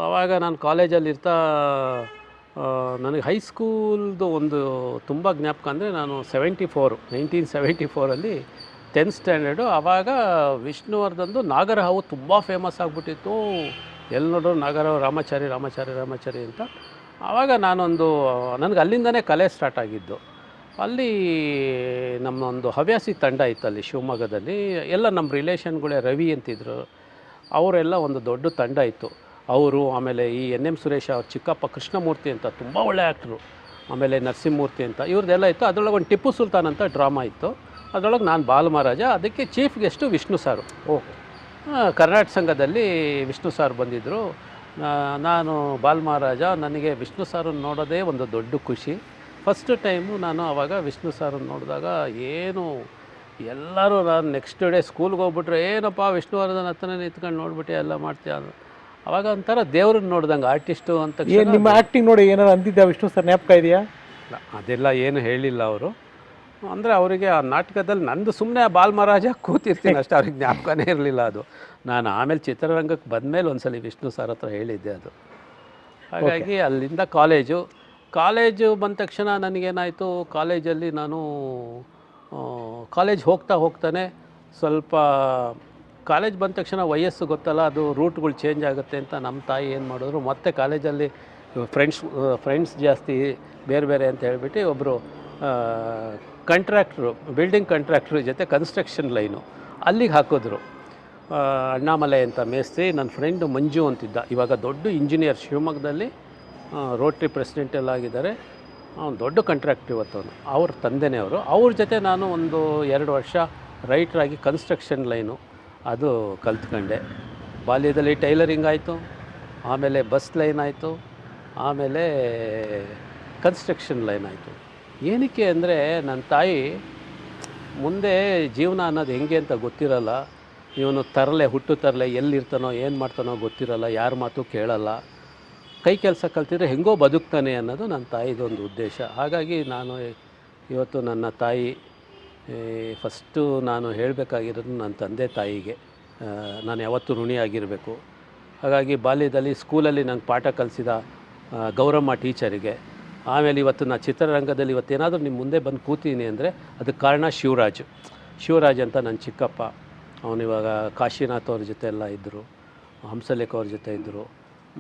ಆವಾಗ ನಾನು ಕಾಲೇಜಲ್ಲಿರ್ತಾ ನನಗೆ ಹೈಸ್ಕೂಲ್ದು ಒಂದು ತುಂಬ ಜ್ಞಾಪಕ ಅಂದರೆ, ನಾನು 1974 10th ಸ್ಟ್ಯಾಂಡರ್ಡು. ಆವಾಗ ವಿಷ್ಣುವರ್ಧನ್ದು ನಾಗರಹಾವು ತುಂಬ ಫೇಮಸ್ ಆಗಿಬಿಟ್ಟಿತ್ತು. ಎಲ್ಲಿ ನೋಡ್ರು ನಾಗರಹಾವು, ರಾಮಾಚಾರಿ ಅಂತ. ಆವಾಗ ನನಗೆ ಅಲ್ಲಿಂದನೇ ಕಲೆ ಸ್ಟಾರ್ಟ್ ಆಗಿದ್ದು. ಅಲ್ಲಿ ನಮ್ಮೊಂದು ಹವ್ಯಾಸಿ ತಂಡ ಇತ್ತು ಅಲ್ಲಿ ಶಿವಮೊಗ್ಗದಲ್ಲಿ. ಎಲ್ಲ ನಮ್ಮ ರಿಲೇಷನ್ಗಳೇ, ರವಿ ಅಂತಿದ್ರು, ಅವರೆಲ್ಲ ಒಂದು ದೊಡ್ಡ ತಂಡ ಇತ್ತು. ಅವರು, ಆಮೇಲೆ ಈ NM ಸುರೇಶ್ ಅವ್ರ ಚಿಕ್ಕಪ್ಪ ಕೃಷ್ಣಮೂರ್ತಿ ಅಂತ ತುಂಬ ಒಳ್ಳೆ ಆ್ಯಕ್ಟ್ರು, ಆಮೇಲೆ ನರಸಿಂಹಮೂರ್ತಿ ಅಂತ, ಇವ್ರದ್ದೆಲ್ಲ ಇತ್ತು. ಅದರೊಳಗೆ ಒಂದು ಟಿಪ್ಪು ಸುಲ್ತಾನ್ ಅಂತ ಡ್ರಾಮಾ ಇತ್ತು. ಅದರೊಳಗೆ ನಾನು ಬಾಲಮಹಾರಾಜ, ಅದಕ್ಕೆ ಚೀಫ್ ಗೆಸ್ಟು ವಿಷ್ಣು ಸಾರು. ಕರ್ನಾಟಕ ಸಂಘದಲ್ಲಿ ವಿಷ್ಣು ಸಾರು ಬಂದಿದ್ದರು. ನಾನು ಬಾಲಮಹಾರಾಜ, ನನಗೆ ವಿಷ್ಣು ಸಾರನ್ನು ನೋಡೋದೇ ಒಂದು ದೊಡ್ಡ ಖುಷಿ. ಫಸ್ಟ್ ಟೈಮು ನಾನು ಆವಾಗ ವಿಷ್ಣು ಸಾರನ್ನು ನೋಡಿದಾಗ ಎಲ್ಲರೂ ನಾನು ನೆಕ್ಸ್ಟ್ ಡೇ ಸ್ಕೂಲ್ಗೆ ಹೋಗ್ಬಿಟ್ರೆ, ಏನಪ್ಪ ವಿಷ್ಣುವರ್ಧನ್ ಹತ್ರನೇ ನಿಂತ್ಕೊಂಡು ನೋಡ್ಬಿಟ್ಟು ಎಲ್ಲ ಮಾಡ್ತೀಯ. ಆವಾಗ ಒಂಥರ ದೇವ್ರನ್ನ ನೋಡ್ದಂಗೆ, ಆರ್ಟಿಸ್ಟು ಅಂತ. ನಿಮ್ಮ ಆ್ಯಕ್ಟಿಂಗ್ ನೋಡಿ ಏನಾರು ಅಂದಿದ್ದೆ ವಿಷ್ಣು ಸರ್, ಜ್ಞಾಪಕ ಇದೆಯಾ? ಅದೆಲ್ಲ ಏನು ಹೇಳಿಲ್ಲ ಅವರು. ಅಂದರೆ ಅವರಿಗೆ ಆ ನಾಟಕದಲ್ಲಿ ನಂದು ಸುಮ್ಮನೆ ಬಾಲಮಹಾರಾಜ ಕೂತಿರ್ತೀನಿ ಅಷ್ಟೇ, ಅವ್ರಿಗೆ ಜ್ಞಾಪಕನೇ ಇರಲಿಲ್ಲ ಅದು. ನಾನು ಆಮೇಲೆ ಚಿತ್ರರಂಗಕ್ಕೆ ಬಂದಮೇಲೆ ಒಂದ್ಸಲ ವಿಷ್ಣು ಸರ್ ಹತ್ರ ಹೇಳಿದ್ದೆ ಅದು. ಹಾಗಾಗಿ ಅಲ್ಲಿಂದ ಕಾಲೇಜು ಬಂದ ತಕ್ಷಣ ನನಗೇನಾಯಿತು, ಕಾಲೇಜಲ್ಲಿ ನಾನು ಕಾಲೇಜ್ ಹೋಗ್ತಾನೆ ಸ್ವಲ್ಪ, ಕಾಲೇಜ್ ಬಂದ ತಕ್ಷಣ ವಯಸ್ಸು ಗೊತ್ತಲ್ಲ, ಅದು ರೂಟ್ಗಳು ಚೇಂಜ್ ಆಗುತ್ತೆ ಅಂತ ನಮ್ಮ ತಾಯಿ ಏನು ಮಾಡಿದ್ರು, ಮತ್ತೆ ಕಾಲೇಜಲ್ಲಿ ಫ್ರೆಂಡ್ಸ್ ಜಾಸ್ತಿ ಬೇರೆ ಅಂತ ಹೇಳ್ಬಿಟ್ಟು ಒಬ್ಬರು ಬಿಲ್ಡಿಂಗ್ ಕಾಂಟ್ರಾಕ್ಟ್ರು ಜೊತೆ ಕನ್ಸ್ಟ್ರಕ್ಷನ್ ಲೈನು ಅಲ್ಲಿಗೆ ಹಾಕಿದ್ರು. ಅಣ್ಣಾಮಲೈ ಅಂತ ಮೇಸ್ತ್ರಿ, ನನ್ನ ಫ್ರೆಂಡು ಮಂಜು ಅಂತಿದ್ದ, ಇವಾಗ ದೊಡ್ಡ ಇಂಜಿನಿಯರ್, ಶಿವಮೊಗ್ಗದಲ್ಲಿ ರೋಟ್ರಿ ಪ್ರೆಸಿಡೆಂಟ್ ಎಲ್ಲ ಆಗಿದ್ದಾರೆ. ಅವ್ನು ದೊಡ್ಡ ಕಾಂಟ್ರಾಕ್ಟ್ರ್ ಇವತ್ತು. ಅವ್ರ ತಂದೆನೇ ಅವರು. ಅವ್ರ ಜೊತೆ ನಾನು ಒಂದು 2 ವರ್ಷ ರೈಟ್ರಾಗಿ ಕನ್ಸ್ಟ್ರಕ್ಷನ್ ಲೈನು ಅದು ಕಲ್ತ್ಕೊಂಡೆ. ಬಾಲ್ಯದಲ್ಲಿ ಟೈಲರಿಂಗ್ ಆಯಿತು, ಆಮೇಲೆ ಬಸ್ ಲೈನ್ ಆಯಿತು, ಆಮೇಲೆ ಕನ್ಸ್ಟ್ರಕ್ಷನ್ ಲೈನ್ ಆಯಿತು. ಏನಕ್ಕೆ ಅಂದರೆ ನನ್ನ ತಾಯಿ ಮುಂದೆ ಜೀವನ ಅನ್ನೋದು ಹೆಂಗೆ ಅಂತ ಗೊತ್ತಿರಲ್ಲ. ಇವನು ಹುಟ್ಟು ತರಲೆ, ಎಲ್ಲಿರ್ತಾನೋ ಏನು ಮಾಡ್ತಾನೋ ಗೊತ್ತಿರಲ್ಲ, ಯಾರ ಮಾತು ಕೇಳಲ್ಲ, ಕೈ ಕೆಲಸ ಕಲ್ತಿದ್ರೆ ಹೆಂಗೋ ಬದುಕ್ತಾನೆ ಅನ್ನೋದು ನನ್ನ ತಾಯಿದೊಂದು ಉದ್ದೇಶ. ಹಾಗಾಗಿ ನಾನು ಇವತ್ತು ನನ್ನ ತಾಯಿ ಫಸ್ಟು ನಾನು ಹೇಳಬೇಕಾಗಿರೋದು ನನ್ನ ತಂದೆ ತಾಯಿಗೆ ನಾನು ಯಾವತ್ತೂ ಋಣಿಯಾಗಿರಬೇಕು. ಹಾಗಾಗಿ ಬಾಲ್ಯದಲ್ಲಿ ಸ್ಕೂಲಲ್ಲಿ ನಂಗೆ ಪಾಠ ಕಲಿಸಿದ ಗೌರಮ್ಮ ಟೀಚರಿಗೆ, ಆಮೇಲೆ ಇವತ್ತು ನಾನು ಚಿತ್ರರಂಗದಲ್ಲಿ ಇವತ್ತೇನಾದರೂ ನಿಮ್ಮ ಮುಂದೆ ಬಂದು ಕೂತೀನಿ ಅಂದರೆ ಅದಕ್ಕೆ ಕಾರಣ ಶಿವರಾಜ್ ಅಂತ ನನ್ನ ಚಿಕ್ಕಪ್ಪ. ಅವನಿವಾಗ ಕಾಶಿನಾಥ್ ಅವ್ರ ಜೊತೆ ಎಲ್ಲ ಇದ್ದರು, ಹಂಸಲೇಖ ಅವ್ರ ಜೊತೆ ಇದ್ದರು.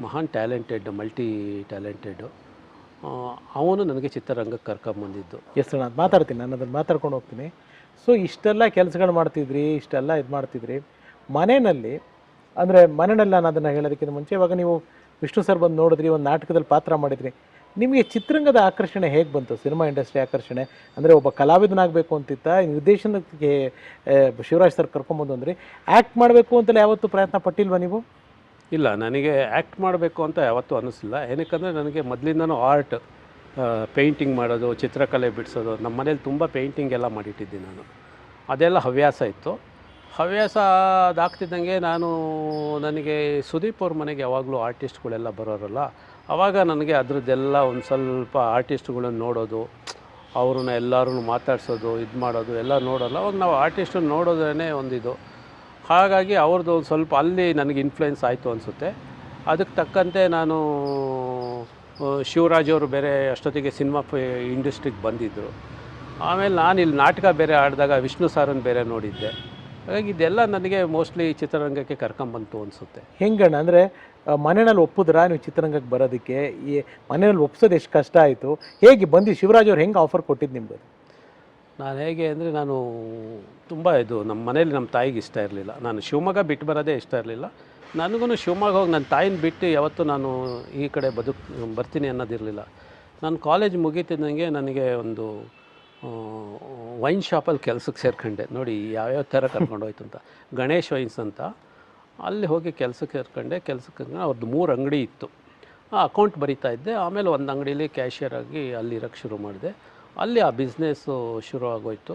ಮಹಾನ್ ಟ್ಯಾಲೆಂಟೆಡ್, ಮಲ್ಟಿ ಟ್ಯಾಲೆಂಟೆಡ್ಡು. ಅವನು ನನಗೆ ಚಿತ್ರರಂಗಕ್ಕೆ ಕರ್ಕೊಂಬಂದಿದ್ದು. ನಾನು ಮಾತಾಡ್ತೀನಿ, ನಾನು ಅದನ್ನು ಮಾತಾಡ್ಕೊಂಡು ಹೋಗ್ತೀನಿ. ಸೊ ಇಷ್ಟೆಲ್ಲ ಕೆಲಸಗಳು ಮಾಡ್ತಿದ್ರಿ, ಇಷ್ಟೆಲ್ಲ ಇದು ಮಾಡ್ತಿದ್ರಿ ಮನೆಯಲ್ಲಿ. ಅಂದರೆ ಮನೆಯಲ್ಲಿ ನಾನು ಅದನ್ನು ಹೇಳೋದಕ್ಕಿಂತ ಮುಂಚೆ, ಇವಾಗ ನೀವು ವಿಷ್ಣು ಸರ್ ಬಂದು ನೋಡಿದ್ರಿ, ಒಂದು ನಾಟಕದಲ್ಲಿ ಪಾತ್ರ ಮಾಡಿದ್ರಿ. ನಿಮಗೆ ಚಿತ್ರರಂಗದ ಆಕರ್ಷಣೆ ಹೇಗೆ ಬಂತು? ಸಿನಿಮಾ ಇಂಡಸ್ಟ್ರಿ ಆಕರ್ಷಣೆ ಅಂದರೆ ಒಬ್ಬ ಕಲಾವಿದನಾಗಬೇಕು ಅಂತಿತ್ತ, ನಿರ್ದೇಶನಕ್ಕೆ ಶಿವರಾಜ್ ಸರ್ ಕರ್ಕೊಂಬಂದು ಅಂದರೆ ಆ್ಯಕ್ಟ್ ಮಾಡಬೇಕು ಅಂತಲೇ ಯಾವತ್ತೂ ಪ್ರಯತ್ನ ಪಟ್ಟಿಲ್ವಾ ನೀವು? ಇಲ್ಲ, ನನಗೆ ಆ್ಯಕ್ಟ್ ಮಾಡಬೇಕು ಅಂತ ಯಾವತ್ತೂ ಅನ್ನಿಸಿಲ್ಲ. ಏನಕ್ಕಂದರೆ ನನಗೆ ಮೊದಲಿಂದನೂ ಆರ್ಟ್, ಪೇಂಟಿಂಗ್ ಮಾಡೋದು, ಚಿತ್ರಕಲೆ ಬಿಡಿಸೋದು, ನಮ್ಮ ಮನೇಲಿ ತುಂಬ ಪೇಂಟಿಂಗ್ ಎಲ್ಲ ಮಾಡಿಟ್ಟಿದ್ದೀನಿ ನಾನು. ಅದೆಲ್ಲ ಹವ್ಯಾಸ ಇತ್ತು. ಹವ್ಯಾಸ ಅದಾಗ್ತಿದ್ದಂಗೆ ನನಗೆ ಸುದೀಪ್ ಅವ್ರ ಮನೆಗೆ ಯಾವಾಗಲೂ ಆರ್ಟಿಸ್ಟ್ಗಳೆಲ್ಲ ಬರೋರಲ್ಲ, ಆವಾಗ ನನಗೆ ಅದರದ್ದೆಲ್ಲ ಒಂದು ಸ್ವಲ್ಪ ಆರ್ಟಿಸ್ಟ್ಗಳನ್ನ ನೋಡೋದು, ಅವ್ರನ್ನ ಎಲ್ಲರೂ ಮಾತಾಡ್ಸೋದು, ಇದು ಮಾಡೋದು ಎಲ್ಲ ನೋಡೋಲ್ಲ. ಅವಾಗ ನಾವು ಆರ್ಟಿಸ್ಟನ್ನು ನೋಡೋದೇ ಒಂದಿದು. ಹಾಗಾಗಿ ಅವ್ರದ್ದು ಒಂದು ಸ್ವಲ್ಪ ಅಲ್ಲಿ ನನಗೆ ಇನ್ಫ್ಲುಯೆನ್ಸ್ ಆಯಿತು ಅನಿಸುತ್ತೆ. ಅದಕ್ಕೆ ತಕ್ಕಂತೆ ನಾನು ಶಿವರಾಜ್ ಅವರು ಬೇರೆ ಅಷ್ಟೊತ್ತಿಗೆ ಸಿನಿಮಾ ಇಂಡಸ್ಟ್ರಿಗೆ ಬಂದಿದ್ದರು. ಆಮೇಲೆ ನಾನು ಇಲ್ಲಿ ನಾಟಕ ಬೇರೆ ಆಡಿದಾಗ ವಿಷ್ಣು ಸಾರನ್ನು ಬೇರೆ ನೋಡಿದ್ದೆ. ಹಾಗಾಗಿ ಇದೆಲ್ಲ ನನಗೆ ಮೋಸ್ಟ್ಲಿ ಚಿತ್ರರಂಗಕ್ಕೆ ಕರ್ಕೊಂಬಂತು ಅನಿಸುತ್ತೆ. ಹೆಂಗಣ್ಣ ಅಂದರೆ ಮನೆಯಲ್ಲಿ ಒಪ್ಪಿದ್ರಾ ನೀವು ಚಿತ್ರರಂಗಕ್ಕೆ ಬರೋದಕ್ಕೆ? ಈ ಮನೆಯಲ್ಲಿ ಒಪ್ಸೋದು ಎಷ್ಟು ಕಷ್ಟ ಆಯಿತು? ಹೇಗೆ ಬಂದು ಶಿವರಾಜ್ ಅವ್ರು ಹೆಂಗೆ ಆಫರ್ ಕೊಟ್ಟಿದ್ದು ನಿಮ್ಗೆ? ನಾನು ಹೇಗೆ ಅಂದರೆ ನಾನು ತುಂಬ ನಮ್ಮ ಮನೇಲಿ ನಮ್ಮ ತಾಯಿಗೆ ಇಷ್ಟ ಇರಲಿಲ್ಲ. ನಾನು ಶಿವಮೊಗ್ಗ ಬಿಟ್ಟು ಬರೋದೇ ಇಷ್ಟ ಇರಲಿಲ್ಲ. ನನಗೂ ಶಿವಮೊಗ್ಗ ಹೋಗಿ ನನ್ನ ತಾಯಿನ ಬಿಟ್ಟು ಯಾವತ್ತೂ ನಾನು ಈ ಕಡೆ ಬರ್ತೀನಿ ಅನ್ನೋದಿರಲಿಲ್ಲ. ನಾನು ಕಾಲೇಜ್ ಮುಗೀತಿದ್ದಂಗೆ ನನಗೆ ಒಂದು ವೈನ್ ಶಾಪಲ್ಲಿ ಕೆಲಸಕ್ಕೆ ಸೇರ್ಕೊಂಡೆ. ನೋಡಿ ಯಾವ್ಯಾವ ಥರ ಕರ್ಕೊಂಡೋಯ್ತು ಅಂತ. ಗಣೇಶ್ ವೈನ್ಸ್ ಅಂತ, ಅಲ್ಲಿ ಹೋಗಿ ಕೆಲಸಕ್ಕೆ ಸೇರ್ಕೊಂಡೆ. ಅವ್ರದ್ದು 3 ಅಂಗಡಿ ಇತ್ತು. ಅಕೌಂಟ್ ಬರಿತಾ ಇದ್ದೆ. ಆಮೇಲೆ ಒಂದು ಅಂಗಡೀಲಿ ಕ್ಯಾಶಿಯರ್ ಆಗಿ ಅಲ್ಲಿರೋಕ್ಕೆ ಶುರು ಮಾಡಿದೆ. ಅಲ್ಲಿ ಆ ಬಿಸ್ನೆಸ್ಸು ಶುರು ಆಗೋಯ್ತು.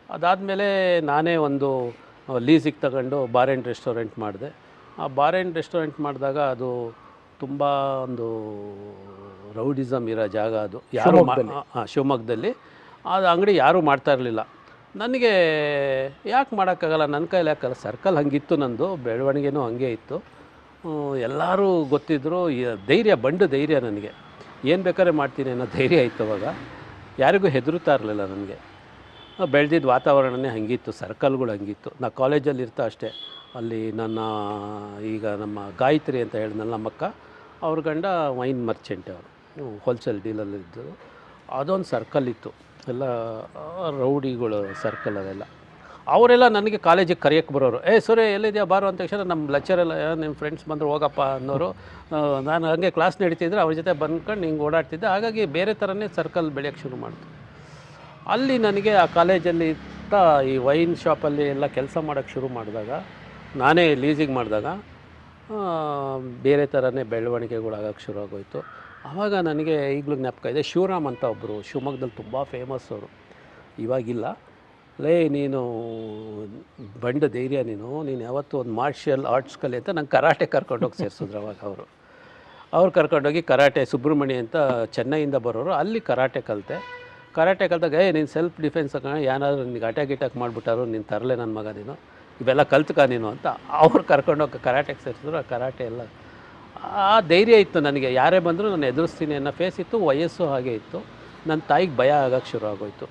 ಅದಾದಮೇಲೆ ನಾನೇ ಒಂದು ಲೀಸಿಗೆ ತಗೊಂಡು ಬಾರ್ ಆ್ಯಂಡ್ ರೆಸ್ಟೋರೆಂಟ್ ಮಾಡಿದೆ. ಆ ಬಾರ್ ಆ್ಯಂಡ್ ರೆಸ್ಟೋರೆಂಟ್ ಮಾಡಿದಾಗ ಅದು ತುಂಬ ಒಂದು ರೌಡಿಸಮ್ ಇರೋ ಜಾಗ ಅದು. ಯಾರು ಶಿವಮೊಗ್ಗದಲ್ಲಿ ಅದು ಅಂಗಡಿ ಯಾರೂ ಮಾಡ್ತಾ ಇರಲಿಲ್ಲ. ನನಗೆ ಯಾಕೆ ಮಾಡೋಕ್ಕಾಗಲ್ಲ, ನನ್ನ ಕೈಲಿ ಯಾಕಲ್ಲ, ಸರ್ಕಲ್ ಹಂಗಿತ್ತು, ನಂದು ಬೆಳವಣಿಗೆನೂ ಹಾಗೆ ಇತ್ತು. ಎಲ್ಲರೂ ಗೊತ್ತಿದ್ದರು. ಬಂಡು ಧೈರ್ಯ ನನಗೆ, ಏನು ಬೇಕಾದ್ರೆ ಮಾಡ್ತೀನಿ ಅನ್ನೋ ಧೈರ್ಯ ಇತ್ತು. ಅವಾಗ ಯಾರಿಗೂ ಹೆದರುತ್ತಾ ಇರಲಿಲ್ಲ ನನಗೆ. ಬೆಳೆದಿದ್ದ ವಾತಾವರಣನೇ ಹಂಗಿತ್ತು, ಸರ್ಕಲ್ಗಳು ಹಂಗಿತ್ತು. ನಾ ಕಾಲೇಜಲ್ಲಿ ಇರ್ತಾ ಅಷ್ಟೇ. ಅಲ್ಲಿ ನಮ್ಮ ಗಾಯತ್ರಿ ಅಂತ ಹೇಳಿದ್ನಲ್ಲ ನಮ್ಮಕ್ಕ, ಅವ್ರ ಗಂಡ ವೈನ್ ಮರ್ಚೆಂಟ್, ಅವರು ಹೋಲ್ಸೇಲ್ ಡೀಲಲ್ಲಿದ್ದರು. ಅದೊಂದು ಸರ್ಕಲ್ ಇತ್ತು, ಎಲ್ಲ ರೌಡಿಗಳು ಸರ್ಕಲ್. ಅದೆಲ್ಲ ಅವರೆಲ್ಲ ನನಗೆ ಕಾಲೇಜಿಗೆ ಕರೆಯೋಕ್ಕೆ ಬರೋರು. ಸರಿ ಎಲ್ಲಿದೆಯಾ ಬಾರೋ ಅಂದ ತಕ್ಷಣ ನಮ್ಮ ಲೆಕ್ಚರೆಲ್ಲ ನಿಮ್ಮ ಫ್ರೆಂಡ್ಸ್ ಬಂದರು ಹೋಗಪ್ಪ ಅನ್ನೋರು. ನಾನು ಹಾಗೆ ಕ್ಲಾಸ್ ನಡೀತಿದ್ರೆ ಅವ್ರ ಜೊತೆ ಬಂದ್ಕೊಂಡು ಹಿಂಗೆ ಓಡಾಡ್ತಿದ್ದೆ. ಹಾಗಾಗಿ ಬೇರೆ ಥರನೇ ಸರ್ಕಲ್ ಬೆಳೆಯೋಕ್ಕೆ ಶುರು ಮಾಡ್ತು. ಅಲ್ಲಿ ನನಗೆ ಆ ಕಾಲೇಜಲ್ಲಿ ಈ ವೈನ್ ಶಾಪಲ್ಲಿ ಎಲ್ಲ ಕೆಲಸ ಮಾಡೋಕ್ಕೆ ಶುರು ಮಾಡಿದಾಗ, ನಾನೇ ಲೀಸಿಗೆ ಮಾಡಿದಾಗ ಬೇರೆ ಥರನೇ ಬೆಳವಣಿಗೆಗಳಾಗೋಕ್ಕೆ ಶುರು ಆಗೋಯ್ತು. ಆವಾಗ ನನಗೆ ಈಗಲೂ ಜ್ಞಾಪಕ ಇದೆ, ಶಿವರಾಮ್ ಅಂತ ಒಬ್ಬರು ಶಿವಮೊಗ್ಗದಲ್ಲಿ ತುಂಬ ಫೇಮಸ್ ಅವರು, ಇವಾಗಿಲ್ಲ. ನೀನು ಬಂಡ ಧೈರ್ಯ, ನೀನು ಯಾವತ್ತೂ ಒಂದು ಮಾರ್ಷಿಯಲ್ ಆರ್ಟ್ಸ್ ಕಲೆ ಅಂತ ನಂಗೆ ಕರಾಟೆ ಕರ್ಕೊಂಡೋಗಿ ಸೇರಿಸಿದ್ರು. ಅವಾಗ ಅವ್ರು ಕರ್ಕೊಂಡೋಗಿ ಕರಾಟೆ, ಸುಬ್ರಹ್ಮಣ್ಯ ಅಂತ ಚೆನ್ನೈಯಿಂದ ಬರೋರು, ಅಲ್ಲಿ ಕರಾಟೆ ಕಲಿತಾಗ ನೀನು ಸೆಲ್ಫ್ ಡಿಫೆನ್ಸ್ ಏನಾದರೂ ನಿನಗೆ ಅಟ್ಯಾಕ್ ಮಾಡಿಬಿಟ್ಟಾರು, ನೀನು ತರಲೆ ನನ್ನ ಮಗ, ಇವೆಲ್ಲ ಕಲ್ತ್ಕ ನೀನು ಅಂತ ಅವ್ರು ಕರ್ಕೊಂಡೋಗಿ ಕರಾಟೆಗೆ ಸೇರಿಸಿದ್ರು. ಆ ಕರಾಟೆ ಎಲ್ಲ ಆ ಧೈರ್ಯ ಇತ್ತು ನನಗೆ. ಯಾರೇ ಬಂದರೂ ನಾನು ಎದುರಿಸ್ತೀನಿ ಅನ್ನೋ ಫೇಸ್ ಇತ್ತು. ವಯಸ್ಸು ಹಾಗೆ ಇತ್ತು. ನನ್ನ ತಾಯಿಗೆ ಭಯ ಆಗೋಕ್ಕೆ ಶುರು ಆಗೋಯ್ತು,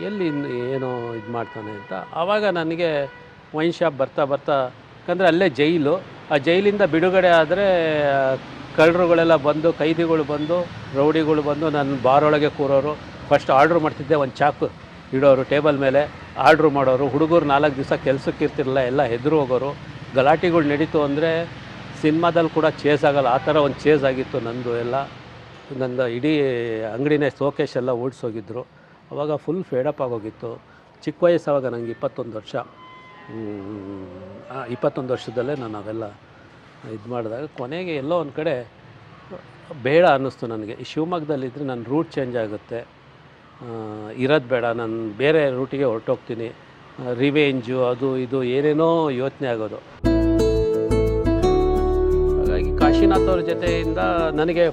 ಎಲ್ಲಿ ಏನೋ ಇದು ಮಾಡ್ತಾನೆ ಅಂತ. ಆವಾಗ ನನಗೆ ವೈನ್ ಶಾಪ್ ಬರ್ತಾ ಯಾಕಂದರೆ ಅಲ್ಲೇ ಜೈಲು, ಆ ಜೈಲಿಂದ ಬಿಡುಗಡೆ ಆದರೆ ಕಳ್ಳರುಗಳೆಲ್ಲ ಬಂದು, ಕೈದಿಗಳು ಬಂದು, ರೌಡಿಗಳು ಬಂದು ನನ್ನ ಬಾರೊಳಗೆ ಕೂರೋರು. ಫಸ್ಟ್ ಆರ್ಡ್ರ್ ಮಾಡ್ತಿದ್ದೆ, ಒಂದು ಚಾಕು ಇಡೋರು ಟೇಬಲ್ ಮೇಲೆ, ಆರ್ಡ್ರು ಮಾಡೋರು. ಹುಡುಗರು 4 ದಿವಸ ಕೆಲಸಕ್ಕೆ ಇರ್ತಿರಲಿಲ್ಲ, ಎಲ್ಲ ಹೆದರು ಹೋಗೋರು. ಗಲಾಟೆಗಳು ನಡೀತು ಅಂದರೆ ಸಿನಿಮಾದಲ್ಲಿ ಕೂಡ ಚೇಸ್ ಆಗೋಲ್ಲ, ಆ ಥರ ಒಂದು ಚೇಸ್ ಆಗಿತ್ತು ನಂದು. ನಂದು ಇಡೀ ಅಂಗಡಿನೇ ಸೋಕೇಶ್ ಎಲ್ಲ ಓಡಿಸೋಗಿದ್ರು. ಆವಾಗ ಫುಲ್ ಫೇಡಪ್ ಆಗೋಗಿತ್ತು. ಚಿಕ್ಕ ವಯಸ್ಸು, ಆವಾಗ ನನಗೆ 21 ವರ್ಷ. 21 ವರ್ಷದಲ್ಲೇ ನಾನು ಅವೆಲ್ಲ ಇದು ಮಾಡಿದಾಗ ಕೊನೆಗೆ ಎಲ್ಲೋ ಒಂದು ಕಡೆ ಬೇಡ ಅನ್ನಿಸ್ತು ನನಗೆ. ಈ ಶಿವಮೊಗ್ಗದಲ್ಲಿದ್ದರೆ ನನ್ನ ರೂಟ್ ಚೇಂಜ್ ಆಗುತ್ತೆ, ಇರೋದು ಬೇಡ, ನಾನು ಬೇರೆ ರೂಟಿಗೆ ಹೊರಟೋಗ್ತೀನಿ, ರಿವೆಂಜು ಅದು ಇದು ಏನೇನೋ ಯೋಚನೆ ಆಗೋದು. ಹಾಗಾಗಿ ಕಾಶಿನಾಥ್ ಅವ್ರ ಜೊತೆಯಿಂದ ನನಗೆ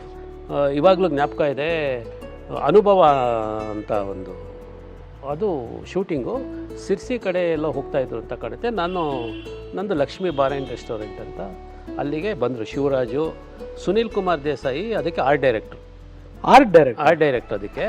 ಇವಾಗಲೂ ಜ್ಞಾಪಕ ಇದೆ, ಅನುಭವ ಅಂತ ಒಂದು, ಅದು ಶೂಟಿಂಗು ಸಿರ್ಸಿ ಕಡೆ ಎಲ್ಲ ಹೋಗ್ತಾಯಿದ್ರು ಅಂತ ಕಾಣುತ್ತೆ. ನಂದು ಲಕ್ಷ್ಮೀ ಬಾರ್ ಆ್ಯಂಡ್ ರೆಸ್ಟೋರೆಂಟ್ ಅಂತ, ಅಲ್ಲಿಗೆ ಬಂದರು ಶಿವರಾಜು, ಸುನೀಲ್ ಕುಮಾರ್ ದೇಸಾಯಿ ಅದಕ್ಕೆ ಆರ್ಟ್ ಡೈರೆಕ್ಟ್ರು ಅದಕ್ಕೆ.